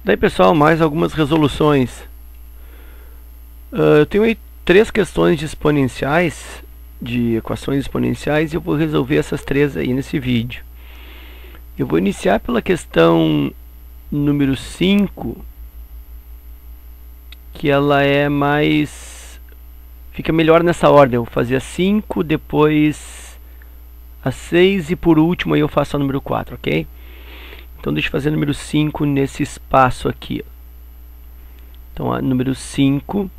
Daí, pessoal, mais algumas resoluções. Eu tenho aí 3 questões de exponenciais, de equações exponenciais, e eu vou resolver essas 3 aí nesse vídeo. Eu vou iniciar pela questão número 5, que ela é mais... fica melhor nessa ordem. Eu vou fazer a 5, depois a 6 e por último aí eu faço a número 4, ok? Então deixa eu fazer o número 5 nesse espaço aqui. Então a número 5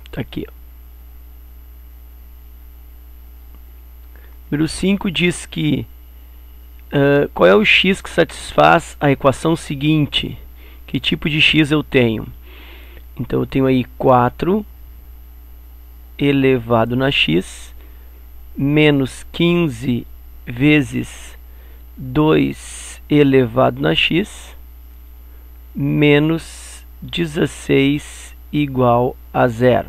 está aqui. Número 5 diz que qual é o x que satisfaz a equação seguinte? Que tipo de x eu tenho? Então eu tenho aí 4 elevado na x menos 15 vezes 2 elevado na x menos 16 igual a 0.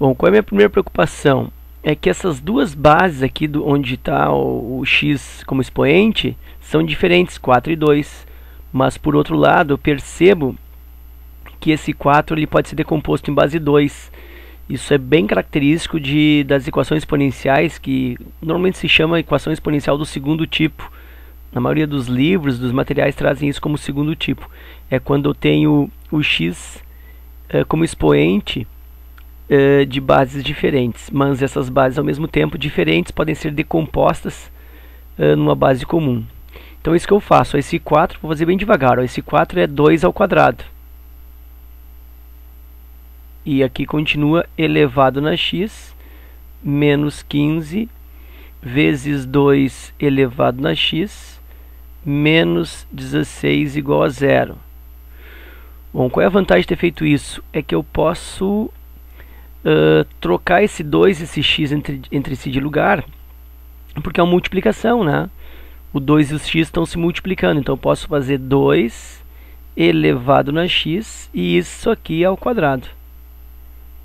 Bom, qual é a minha primeira preocupação? É que essas duas bases aqui, onde está o x como expoente, são diferentes, 4 e 2. Mas, por outro lado, eu percebo que esse 4 ele pode ser decomposto em base 2. Isso é bem característico das equações exponenciais, que normalmente se chama equação exponencial do segundo tipo. Na maioria dos livros, dos materiais, trazem isso como segundo tipo. É quando eu tenho o x como expoente de bases diferentes, mas essas bases ao mesmo tempo diferentes podem ser decompostas numa base comum. Então isso que eu faço, esse 4, vou fazer bem devagar, esse 4 é 2 ao quadrado. E aqui continua elevado na x, menos 15 vezes 2 elevado na x, menos 16 igual a 0. Bom, qual é a vantagem de ter feito isso? É que eu posso trocar esse 2 e esse x entre si de lugar, porque é uma multiplicação, né? O 2 e o x estão se multiplicando, então eu posso fazer 2 elevado na x e isso aqui ao quadrado.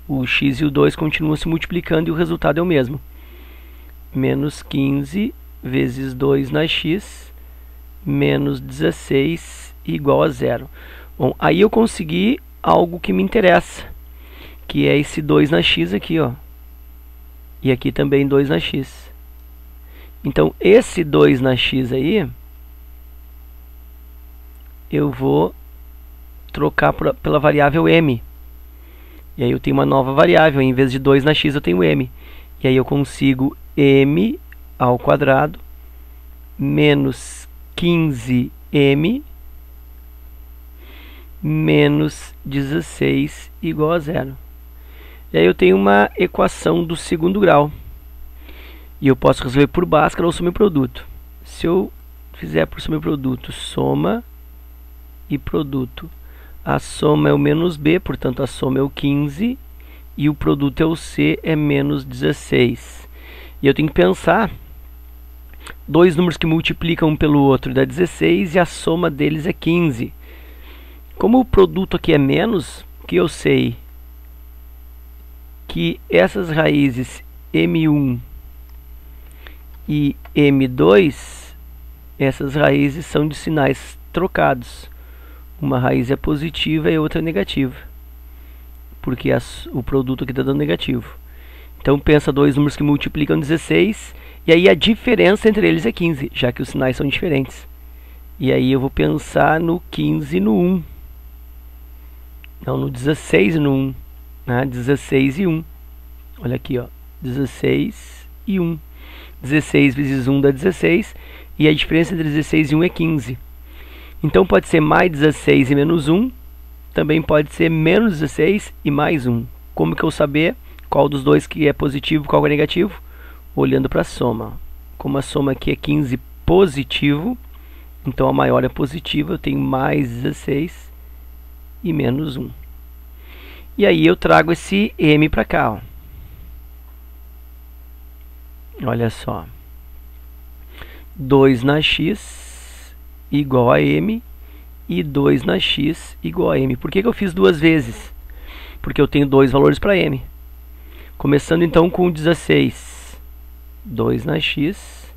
O x e o 2 continuam se multiplicando e o resultado é o mesmo. Menos 15 vezes 2 na x, menos 16 igual a 0. Bom, aí eu consegui algo que me interessa, que é esse 2 na x aqui, ó. E aqui também 2 na x. Então, esse 2 na x aí, eu vou trocar pela variável m. E aí eu tenho uma nova variável, em vez de 2 na x eu tenho m. E aí eu consigo m ao quadrado menos 15m menos 16 igual a 0. E aí eu tenho uma equação do segundo grau. E eu posso resolver por Bhaskara ou subproduto. Se eu fizer por subproduto, soma e produto. A soma é o menos b, portanto a soma é o 15. E o produto é o c, é menos 16. E eu tenho que pensar, dois números que multiplicam um pelo outro dá 16 e a soma deles é 15. Como o produto aqui é menos, que eu sei que essas raízes m1 e m2, essas raízes são de sinais trocados. Uma raiz é positiva e a outra é negativa, porque o produto aqui está dando negativo. Então pensa dois números que multiplicam 16, e aí a diferença entre eles é 15, já que os sinais são diferentes. E aí eu vou pensar no 15 e no 1. Não, no 16 e no 1. Né? 16 e 1. Olha aqui, ó. 16 e 1. 16 vezes 1 dá 16. E a diferença entre 16 e 1 é 15. Então pode ser mais 16 e menos 1. Também pode ser menos 16 e mais 1. Como que eu saber qual dos dois que é positivo e qual é negativo? Olhando para a soma. Como a soma aqui é 15 positivo, então a maior é positiva, eu tenho mais 16 e menos 1. E aí eu trago esse m para cá, ó. Olha só. 2 na x igual a m e 2 na x igual a m. Por que eu fiz duas vezes? Porque eu tenho dois valores para m. Começando então com 16. 2 na x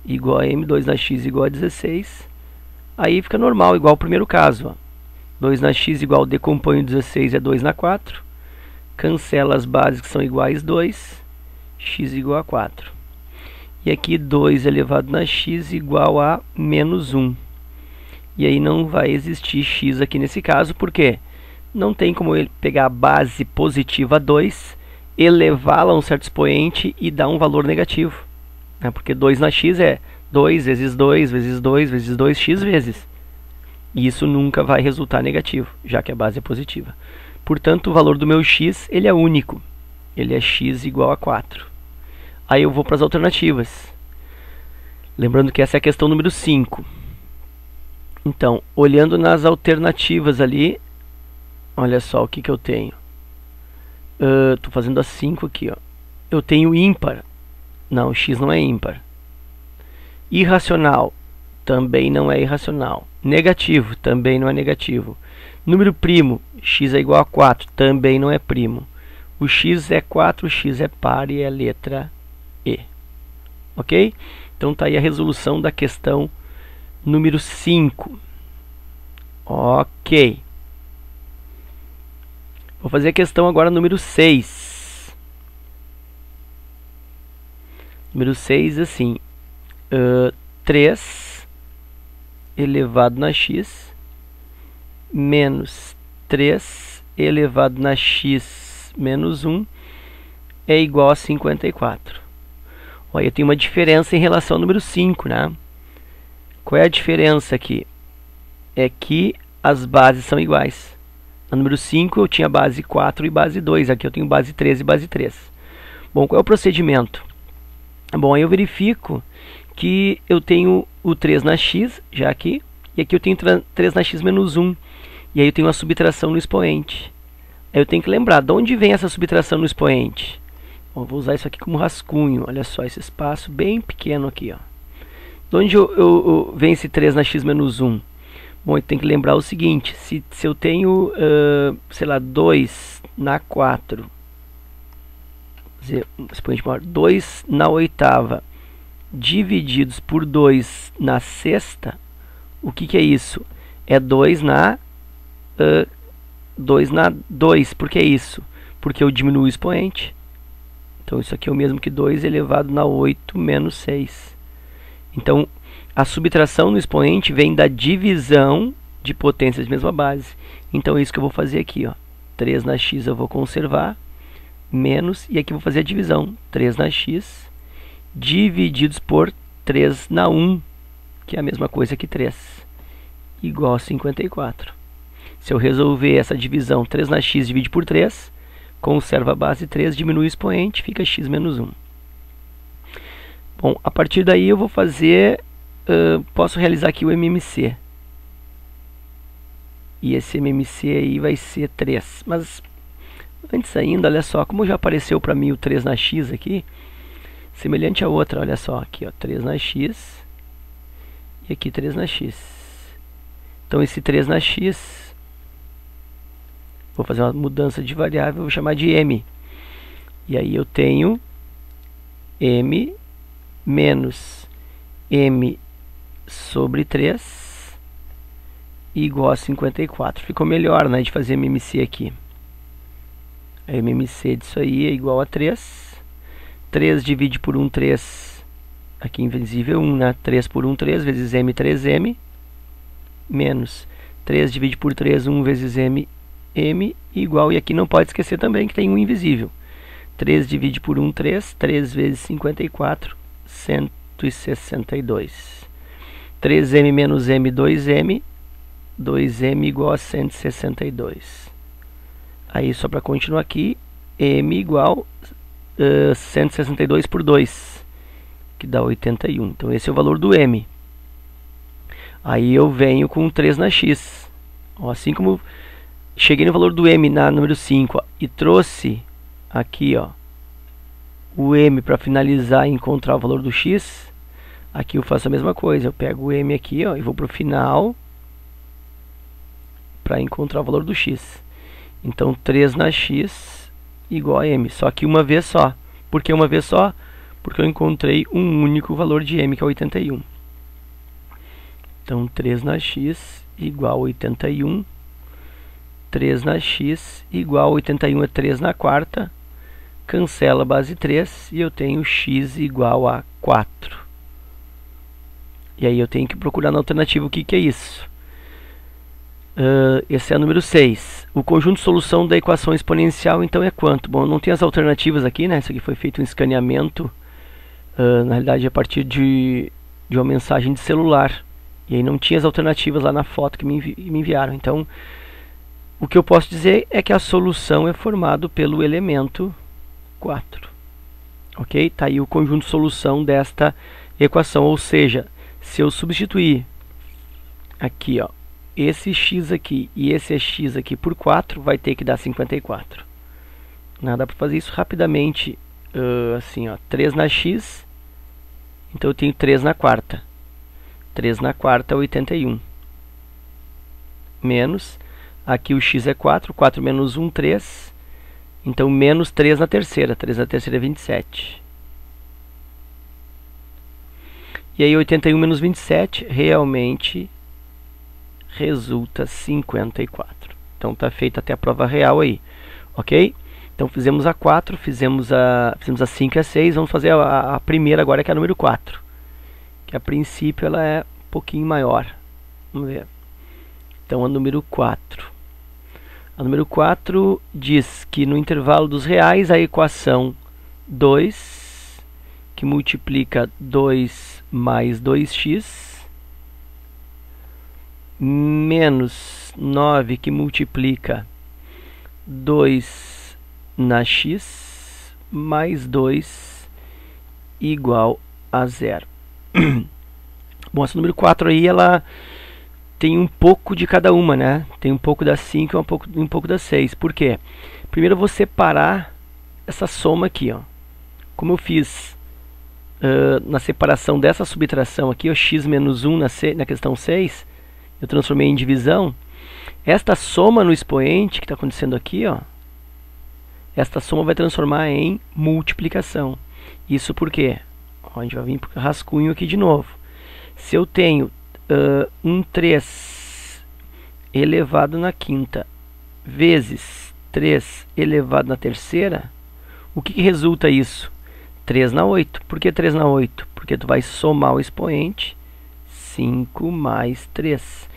igual a m, 2 na x igual a 16. Aí fica normal, igual o primeiro caso. Ó. 2 na x igual, decomponho 16 é 2 na 4. Cancela as bases que são iguais 2. X igual a 4. E aqui 2 elevado na x igual a menos 1. E aí não vai existir x aqui nesse caso, por quê? Não tem como ele pegar a base positiva 2, elevá-la a um certo expoente e dar um valor negativo. Né? Porque 2 na x é 2 vezes 2 vezes 2 vezes 2, x vezes. E isso nunca vai resultar negativo, já que a base é positiva. Portanto, o valor do meu x ele é único. Ele é x igual a 4. Aí eu vou para as alternativas. Lembrando que essa é a questão número 5. Então, olhando nas alternativas ali, olha só o que eu tenho. Estou fazendo a 5 aqui. Ó. Eu tenho ímpar. Não, x não é ímpar. Irracional. Também não é irracional. Negativo. Também não é negativo. Número primo. X é igual a 4. Também não é primo. O x é 4, o x é par e é letra E. Ok? Então está aí a resolução da questão número 5. Ok. Vou fazer a questão agora número 6. Número 6, assim. 3 elevado na x menos 3 elevado na x menos 1 é igual a 54. Olha, eu tenho uma diferença em relação ao número 5, né? Qual é a diferença aqui? É que as bases são iguais. No número 5 eu tinha base 4 e base 2. Aqui eu tenho base 3 e base 3. Bom, qual é o procedimento? Bom, aí eu verifico que eu tenho o 3 na x, já aqui. E aqui eu tenho 3 na x menos 1. E aí eu tenho a subtração no expoente. Aí eu tenho que lembrar, de onde vem essa subtração no expoente? Bom, vou usar isso aqui como rascunho. Olha só, esse espaço bem pequeno aqui. Ó. De onde vem esse 3 na x menos 1? Bom, eu tenho que lembrar o seguinte. Se eu tenho, sei lá, 2 na 4. Dizer, expoente maior, 2 na oitava divididos por 2 na sexta, o que é isso? É 2 na 2. Por que isso? Porque eu diminuo o expoente. Então isso aqui é o mesmo que 2 elevado na 8 menos 6. Então a subtração no expoente vem da divisão de potências de mesma base. Então é isso que eu vou fazer aqui. Ó. 3 na x eu vou conservar, menos, e aqui eu vou fazer a divisão. 3 na x divididos por 3 na 1, que é a mesma coisa que 3, igual a 54. Se eu resolver essa divisão, 3 na x divide por 3, conserva a base 3, diminui o expoente, fica x menos 1. Bom, a partir daí eu vou fazer, posso realizar aqui o MMC. E esse MMC aí vai ser 3. Mas antes ainda, olha só, como já apareceu para mim o 3 na x aqui, semelhante a outra, olha só, aqui ó, 3 na x e aqui 3 na x. Então esse 3 na x, vou fazer uma mudança de variável, vou chamar de m. E aí eu tenho m menos m sobre 3 igual a 54. Ficou melhor, né, de fazer MMC aqui. A MMC disso aí é igual a 3. 3 divide por 1, 3. Aqui invisível 1, né? 3 por 1, 3 vezes m, 3m. Menos 3 divide por 3, 1 vezes m, m igual. E aqui não pode esquecer também que tem um invisível. 3 divide por 1, 3. 3 vezes 54, 162. 3m menos m, 2m. 2m igual a 162. Aí só para continuar aqui, m igual 162 por 2, que dá 81. Então esse é o valor do m. Aí eu venho com 3 na x. Ó, assim como cheguei no valor do m na número 5, ó, e trouxe aqui ó, o m para finalizar e encontrar o valor do x, aqui eu faço a mesma coisa. Eu pego o m aqui ó, e vou para o final para encontrar o valor do x. Então 3 na x igual a m, só que uma vez só. Por que uma vez só? Porque eu encontrei um único valor de m, que é 81. Então 3 na x igual a 81. 3 na x igual a 81 é 3 na quarta. Cancela a base 3 e eu tenho x igual a 4. E aí eu tenho que procurar na alternativa o que é isso. Esse é o número 6. O conjunto de solução da equação exponencial então é quanto? Bom, não tem as alternativas aqui, né? Isso aqui foi feito um escaneamento, na realidade a partir de uma mensagem de celular. E aí não tinha as alternativas lá na foto que me enviaram. Então, o que eu posso dizer é que a solução é formada pelo elemento 4. Ok? Está aí o conjunto de solução desta equação. Ou seja, se eu substituir aqui, ó, esse x aqui e esse x aqui por 4, vai ter que dar 54. Dá para fazer isso rapidamente, assim, ó, 3 na x, então eu tenho 3 na quarta. 3 na quarta é 81. Menos, aqui o x é 4, 4 menos 1, 3. Então, menos 3 na terceira. 3 na terceira é 27. E aí, 81 menos 27 realmente resulta 54. Então, está feita até a prova real aí. Ok? Então, fizemos a 4, fizemos a 5 e a 6. Vamos fazer a primeira agora, que é a número 4. Que a princípio ela é um pouquinho maior. Vamos ver. Então, a número 4. A número 4 diz que no intervalo dos reais a equação 2, que multiplica 2 mais 2x, menos 9, que multiplica 2 na x, mais 2 igual a 0. Bom, essa número 4 aí, ela tem um pouco de cada uma, né? Tem um pouco da 5 e um pouco da 6. Por quê? Primeiro eu vou separar essa soma aqui, ó. Como eu fiz na separação dessa subtração aqui, ó, x menos 1 na questão 6, eu transformei em divisão. Esta soma no expoente que está acontecendo aqui, ó, esta soma vai transformar em multiplicação. Isso por quê? Ó, a gente vai vir para o rascunho aqui de novo. Se eu tenho 3 elevado na quinta vezes 3 elevado na terceira, o que resulta isso? 3 na 8. Por que 3 na 8? Porque tu vai somar o expoente 5 mais 3.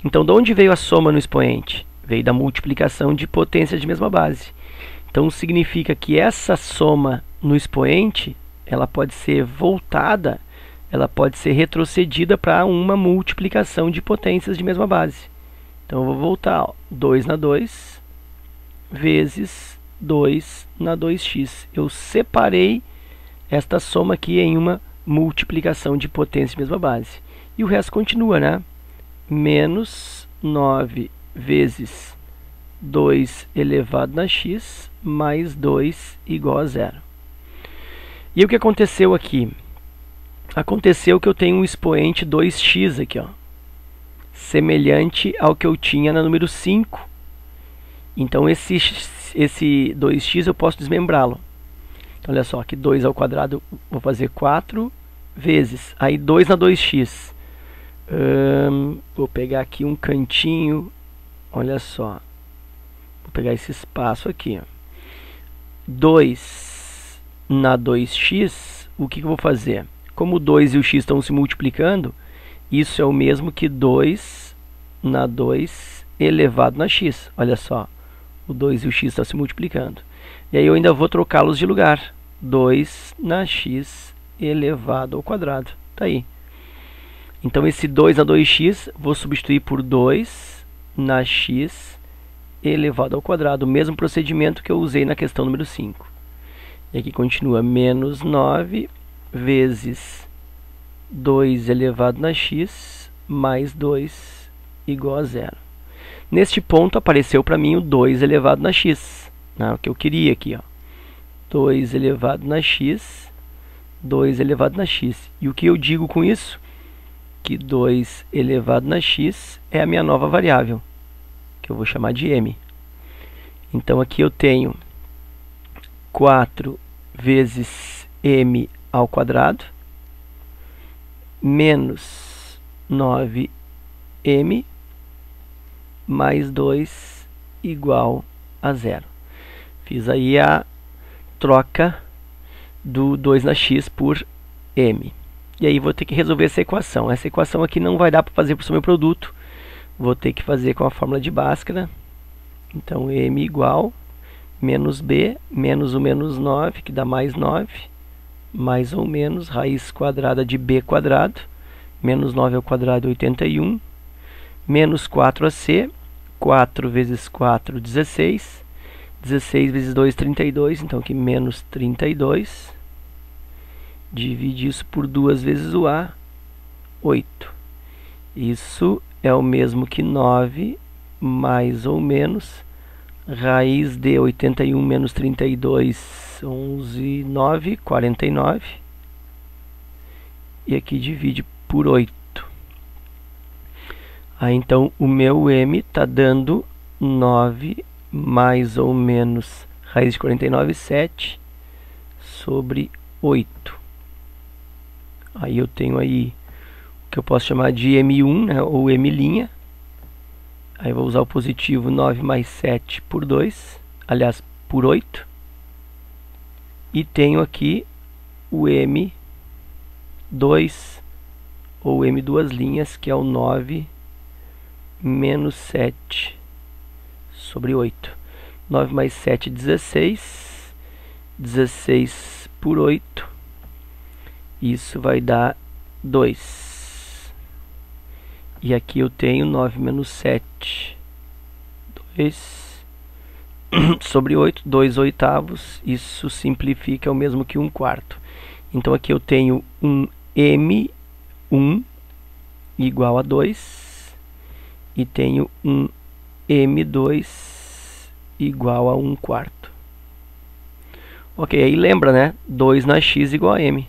Então, de onde veio a soma no expoente? Veio da multiplicação de potências de mesma base. Então, significa que essa soma no expoente, ela pode ser voltada, ela pode ser retrocedida para uma multiplicação de potências de mesma base. Então, eu vou voltar, ó, 2 na 2 vezes 2 na 2x. Eu separei esta soma aqui em uma multiplicação de potência de mesma base. E o resto continua, né? Menos 9 vezes 2 elevado na x mais 2 igual a 0. E o que aconteceu aqui? Aconteceu que eu tenho um expoente 2x aqui, ó, semelhante ao que eu tinha na número 5. Então, esse 2x eu posso desmembrá-lo. Então, olha só, aqui 2 ao quadrado, vou fazer 4 vezes. Aí 2 na 2x. Vou pegar aqui um cantinho, olha só. Vou pegar esse espaço aqui, ó. 2 na 2x, o que eu vou fazer? Como o 2 e o x estão se multiplicando, isso é o mesmo que 2 na 2 elevado na x. Olha só, o 2 e o x estão se multiplicando. E aí eu ainda vou trocá-los de lugar. 2 na x elevado ao quadrado. Está aí. Então, esse 2 na 2x, vou substituir por 2 na x elevado ao quadrado. O mesmo procedimento que eu usei na questão número 5. E aqui continua menos 9 vezes 2 elevado na x mais 2 igual a 0. Neste ponto apareceu para mim o 2 elevado na x, né, o que eu queria aqui, ó. 2 elevado na x, 2 elevado na x. E o que eu digo com isso? Que 2 elevado na x é a minha nova variável, que eu vou chamar de m. Então aqui eu tenho 4 vezes m ao quadrado, menos 9 m mais 2 igual a 0. Fiz aí a troca do 2 na x por m. E aí vou ter que resolver essa equação. Essa equação aqui não vai dar para fazer por sobreproduto. Vou ter que fazer com a fórmula de Bhaskara. Então, m igual menos b, menos o menos 9, que dá mais 9, mais ou menos raiz quadrada de b quadrado, menos 9 ao quadrado é 81, menos 4ac, 4 vezes 4, 16, 16 vezes 2, 32, então aqui menos 32, divide isso por 2 vezes o a, 8. Isso é o mesmo que 9, mais ou menos, raiz de 81 menos 32, 11, 9, 49. E aqui divide por 8. Aí então o meu m está dando 9 mais ou menos raiz de 49, 7 sobre 8. Aí eu tenho aí o que eu posso chamar de m1, né, ou m'. Aí eu vou usar o positivo 9 mais 7 por 2, aliás, por 8. E tenho aqui o m2, ou m duas linhas, que é o 9 menos 7 sobre 8. 9 mais 7, 16. 16 por 8. Isso vai dar 2. E aqui eu tenho 9 menos 7. 2 sobre 8, 2 oitavos. Isso simplifica, é o mesmo que 1 quarto. Então aqui eu tenho um m1 igual a 2. E tenho um m2 igual a 1 quarto. Ok, aí lembra, né? 2 na x igual a m.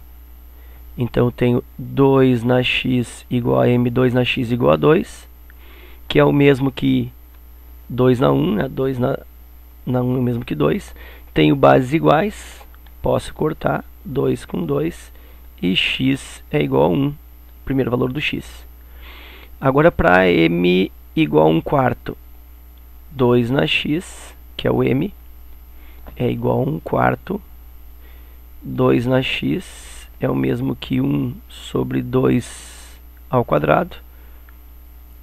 Então eu tenho 2 na x igual a m, 2 na x igual a 2. Que é o mesmo que 2 na 1, né? 2 na 1 é o mesmo que 2. Tenho bases iguais. Posso cortar 2 com 2. E x é igual a 1. Primeiro valor do x. Agora para m igual a 1 quarto, 2 na x, que é o m, é igual a 1 quarto. 2 na x é o mesmo que 1 sobre 2 ao quadrado.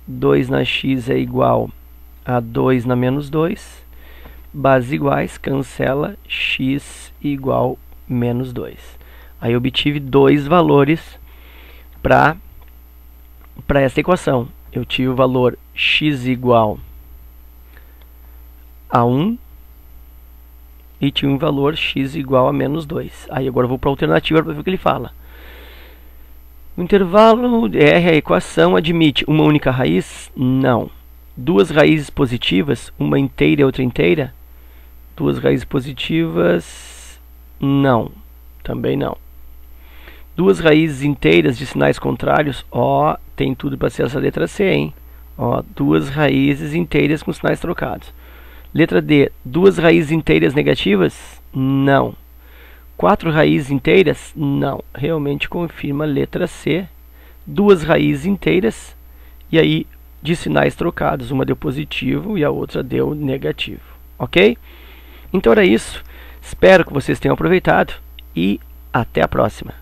2 na x é igual a 2 na menos 2. Bases iguais, cancela, x igual a menos 2. Aí eu obtive dois valores para essa equação. Eu tive o valor x igual a 1 e tive um valor x igual a menos 2. Aí agora eu vou para a alternativa para ver o que ele fala. O intervalo R, a equação, admite uma única raiz? Não. Duas raízes positivas, uma inteira e outra inteira? Duas raízes positivas? Não. Também não. Duas raízes inteiras de sinais contrários? Ó, tem tudo para ser essa letra C, hein? Ó, duas raízes inteiras com sinais trocados. Letra D, duas raízes inteiras negativas? Não. Quatro raízes inteiras? Não. Realmente confirma a letra C. Duas raízes inteiras. E aí, de sinais trocados, uma deu positivo e a outra deu negativo. Ok? Então era isso. Espero que vocês tenham aproveitado e até a próxima.